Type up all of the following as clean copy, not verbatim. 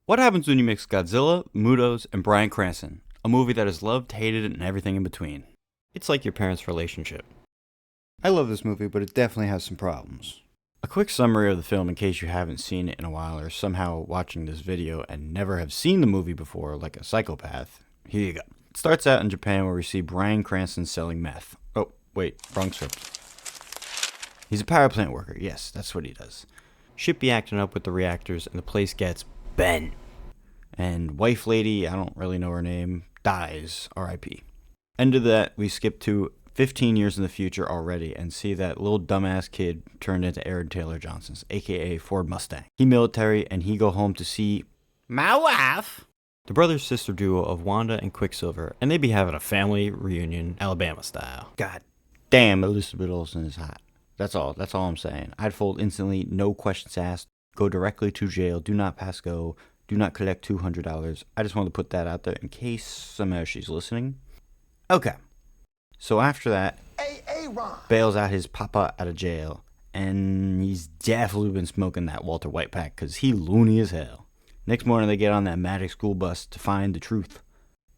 What happens when you mix Godzilla, Mutos, and Bryan Cranston? A movie that is loved, hated, and everything in between. It's like your parents' relationship. I love this movie, but it definitely has some problems. A quick summary of the film in case you haven't seen it in a while or somehow watching this video and never have seen the movie before like a psychopath. Here you go. It starts out in Japan where we see Bryan Cranston selling meth. Oh, wait, wrong script. He's a power plant worker. Yes, that's what he does. Shit be acting up with the reactors and the place gets bent. And wife lady, I don't really know her name, dies. R.I.P. End of that, we skip to 15 years in the future already and see that little dumbass kid turned into Aaron Taylor Johnson's, aka Ford Mustang. He military and he go home to see my wife. The brother-sister duo of Wanda and Quicksilver, and they be having a family reunion, Alabama style. God damn, Elizabeth Olsen is hot. That's all I'm saying. I'd fold instantly, no questions asked, go directly to jail, do not pass go, do not collect $200. I just want to put that out there in case somehow she's listening. Okay. So after that, bails out his papa out of jail, and he's definitely been smoking that Walter White pack because he loony as hell. Next morning, they get on that magic school bus to find the truth.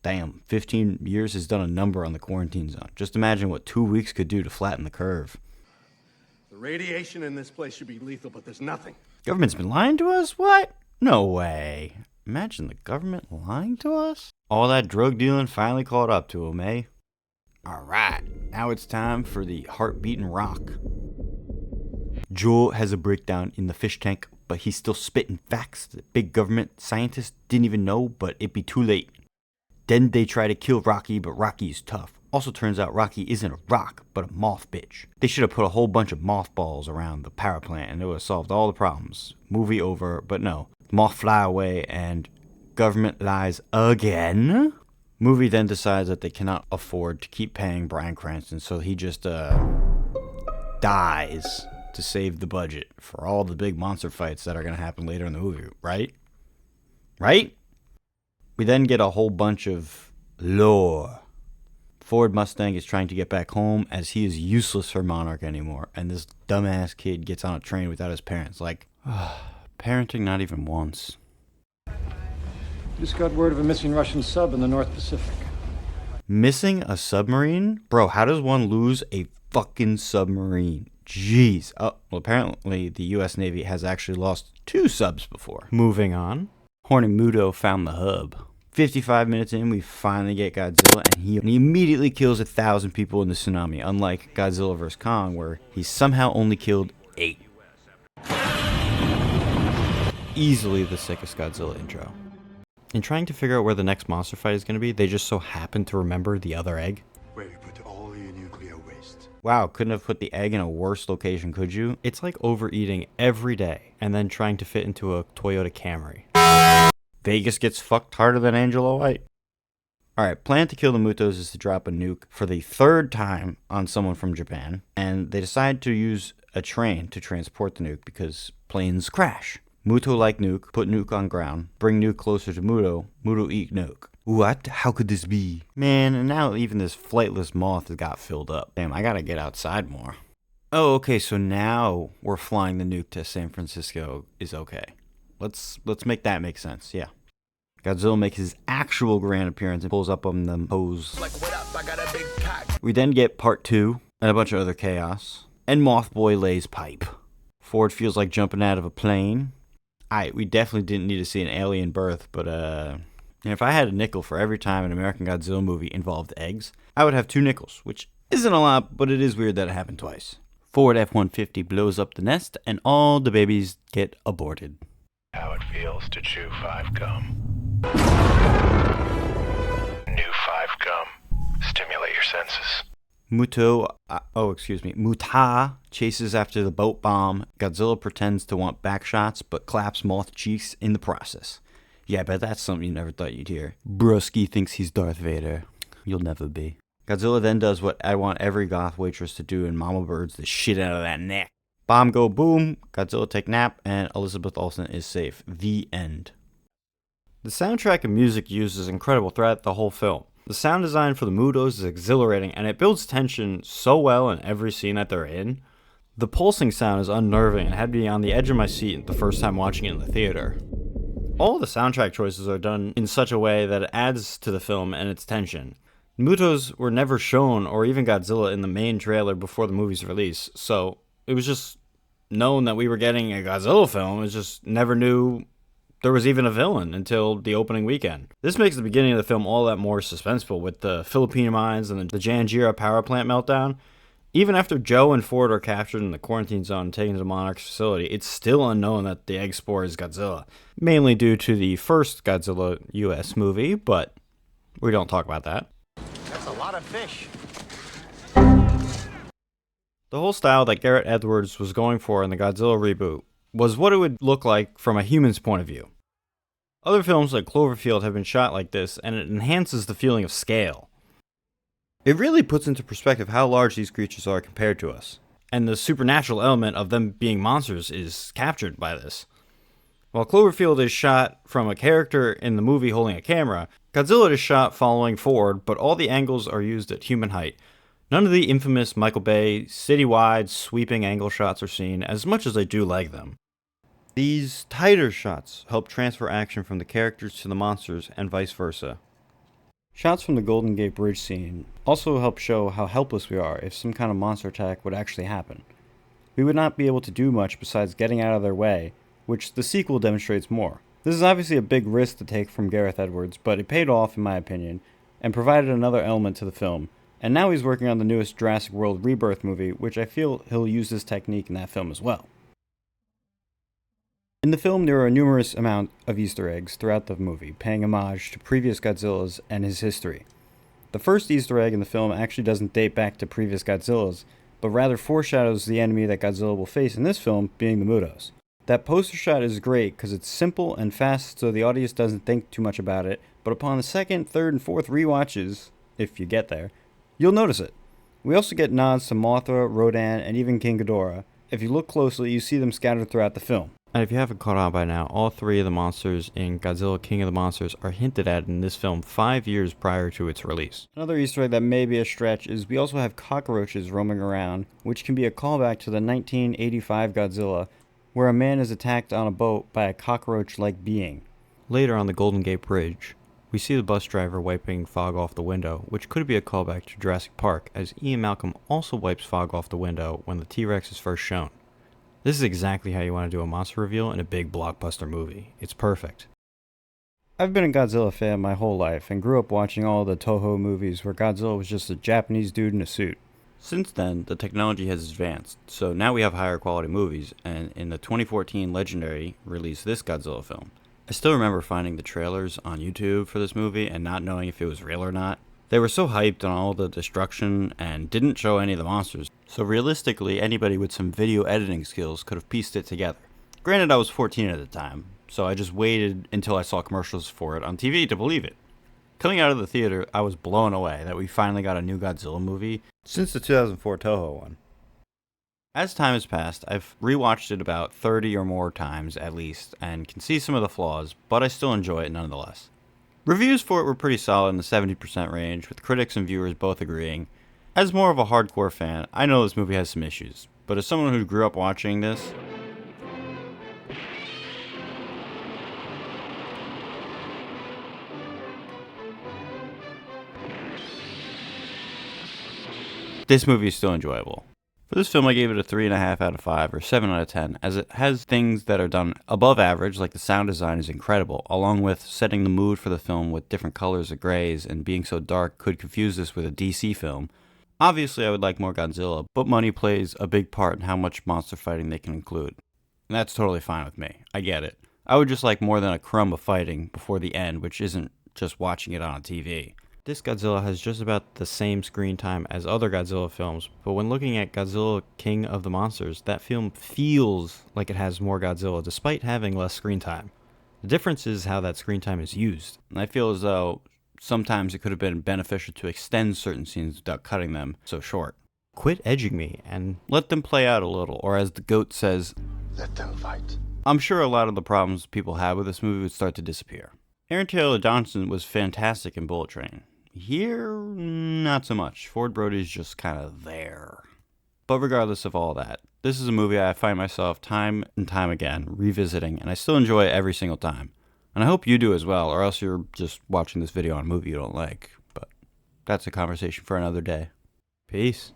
Damn, 15 years has done a number on the quarantine zone. Just imagine what 2 weeks could do to flatten the curve. The radiation in this place should be lethal, but there's nothing. Government's been lying to us? What? No way. Imagine the government lying to us? All that drug dealing finally caught up to him, eh? Alright, now it's time for the heart-beating rock. Joel has a breakdown in the fish tank, but he's still spitting facts that big government scientists didn't even know, but it'd be too late. Then they try to kill Rocky, but Rocky's tough. Also turns out Rocky isn't a rock, but a moth bitch. They should have put a whole bunch of mothballs around the power plant and it would have solved all the problems. Movie over, but no. Moth fly away and government lies again. Movie then decides that they cannot afford to keep paying Bryan Cranston, so he just dies to save the budget for all the big monster fights that are going to happen later in the movie, right? Right? We then get a whole bunch of lore. Ford Mustang is trying to get back home as he is useless for Monarch anymore, and this dumbass kid gets on a train without his parents. Like, parenting not even once. Just got word of a missing Russian sub in the North Pacific. Missing a submarine? Bro, how does one lose a fucking submarine? Jeez. Oh, well, apparently the U.S. Navy has actually lost 2 subs before. Moving on. Horny Muto found the hub. 55 minutes in, we finally get Godzilla, and he immediately kills 1,000 people in the tsunami, unlike Godzilla vs. Kong, where he somehow only killed 8. Easily the sickest Godzilla intro. In trying to figure out where the next monster fight is going to be, they just so happen to remember the other egg. Where you put all your nuclear waste. Wow, couldn't have put the egg in a worse location, could you? It's like overeating every day, and then trying to fit into a Toyota Camry. Vegas gets fucked harder than Angela White. Alright, plan to kill the Mutos is to drop a nuke for the 3rd time on someone from Japan, and they decide to use a train to transport the nuke because planes crash. Muto like nuke, put nuke on ground, bring nuke closer to Muto, Muto eat nuke. What? How could this be? Man, and now even this flightless moth has got filled up. Damn, I gotta get outside more. Oh, okay, so now we're flying the nuke to San Francisco is okay. Let's make that make sense, yeah. Godzilla makes his actual grand appearance and pulls up on them hose. Like, what up? I got a big cock. We then get part 2 and a bunch of other chaos. And Mothboy lays pipe. Ford feels like jumping out of a plane. Alright, we definitely didn't need to see an alien birth, but if I had a nickel for every time an American Godzilla movie involved eggs, I would have 2 nickels, which isn't a lot, but it is weird that it happened twice. Ford F-150 blows up the nest, and all the babies get aborted. How it feels to chew 5 gum. New 5 gum. Stimulate your senses. Muta chases after the boat bomb. Godzilla pretends to want back shots, but claps Moth cheeks in the process. Yeah, but that's something you never thought you'd hear. Brusky thinks he's Darth Vader. You'll never be. Godzilla then does what I want every goth waitress to do and Mama Birds the shit out of that neck. Bomb go boom, Godzilla take nap, and Elizabeth Olsen is safe. The end. The soundtrack and music used is incredible throughout the whole film. The sound design for the Mutos is exhilarating, and it builds tension so well in every scene that they're in. The pulsing sound is unnerving and had me on the edge of my seat the first time watching it in the theater. All the soundtrack choices are done in such a way that it adds to the film and its tension. Mutos were never shown, or even Godzilla, in the main trailer before the movie's release, so it was just known that we were getting a Godzilla film. It just never knew there was even a villain until the opening weekend. This makes the beginning of the film all that more suspenseful, with the Filipino mines and the Janjira power plant meltdown. Even after Joe and Ford are captured in the quarantine zone and taken to the Monarch's facility, it's still unknown that the egg spore is Godzilla. Mainly due to the first Godzilla US movie, but we don't talk about that. That's a lot of fish. The whole style that Gareth Edwards was going for in the Godzilla reboot was what it would look like from a human's point of view. Other films like Cloverfield have been shot like this, and it enhances the feeling of scale. It really puts into perspective how large these creatures are compared to us, and the supernatural element of them being monsters is captured by this. While Cloverfield is shot from a character in the movie holding a camera, Godzilla is shot following forward, but all the angles are used at human height. None of the infamous Michael Bay citywide sweeping angle shots are seen, as much as I do like them. These tighter shots help transfer action from the characters to the monsters and vice versa. Shots from the Golden Gate Bridge scene also help show how helpless we are if some kind of monster attack would actually happen. We would not be able to do much besides getting out of their way, which the sequel demonstrates more. This is obviously a big risk to take from Gareth Edwards, but it paid off in my opinion, and provided another element to the film. And now he's working on the newest Jurassic World Rebirth movie, which I feel he'll use this technique in that film as well. In the film, there are a numerous amount of Easter eggs throughout the movie, paying homage to previous Godzillas and his history. The first Easter egg in the film actually doesn't date back to previous Godzillas, but rather foreshadows the enemy that Godzilla will face in this film, being the Mutos. That poster shot is great because it's simple and fast, so the audience doesn't think too much about it, but upon the second, third, and fourth rewatches, if you get there, you'll notice it. We also get nods to Mothra, Rodan, and even King Ghidorah. If you look closely, you see them scattered throughout the film. And if you haven't caught on by now, all three of the monsters in Godzilla King of the Monsters are hinted at in this film 5 years prior to its release. Another Easter egg that may be a stretch is we also have cockroaches roaming around, which can be a callback to the 1985 Godzilla, where a man is attacked on a boat by a cockroach-like being. Later on the Golden Gate Bridge, we see the bus driver wiping fog off the window, which could be a callback to Jurassic Park, as Ian Malcolm also wipes fog off the window when the T-Rex is first shown. This is exactly how you want to do a monster reveal in a big blockbuster movie. It's perfect. I've been a Godzilla fan my whole life, and grew up watching all the Toho movies where Godzilla was just a Japanese dude in a suit. Since then, the technology has advanced, so now we have higher quality movies, and in the 2014 Legendary released this Godzilla film. I still remember finding the trailers on YouTube for this movie and not knowing if it was real or not. They were so hyped on all the destruction and didn't show any of the monsters, so realistically anybody with some video editing skills could have pieced it together. Granted, I was 14 at the time, so I just waited until I saw commercials for it on TV to believe it. Coming out of the theater, I was blown away that we finally got a new Godzilla movie since the 2004 Toho one. As time has passed, I've rewatched it about 30 or more times at least, and can see some of the flaws, but I still enjoy it nonetheless. Reviews for it were pretty solid in the 70% range, with critics and viewers both agreeing. As more of a hardcore fan, I know this movie has some issues, but as someone who grew up watching this, this movie is still enjoyable. For this film, I gave it a 3.5 out of 5 or 7 out of 10, as it has things that are done above average, like the sound design is incredible, along with setting the mood for the film with different colors of grays, and being so dark could confuse this with a DC film. Obviously, I would like more Godzilla, but money plays a big part in how much monster fighting they can include. And that's totally fine with me. I get it. I would just like more than a crumb of fighting before the end, which isn't just watching it on TV. This Godzilla has just about the same screen time as other Godzilla films, but when looking at Godzilla King of the Monsters, that film feels like it has more Godzilla despite having less screen time. The difference is how that screen time is used, and I feel as though sometimes it could have been beneficial to extend certain scenes without cutting them so short. Quit edging me and let them play out a little, or as the GOAT says, Let them fight. I'm sure a lot of the problems people have with this movie would start to disappear. Aaron Taylor Johnson was fantastic in Bullet Train. Here, not so much. Ford Brody's just kind of there. But regardless of all that, this is a movie I find myself time and time again revisiting, and I still enjoy it every single time. And I hope you do as well, or else you're just watching this video on a movie you don't like. But that's a conversation for another day. Peace.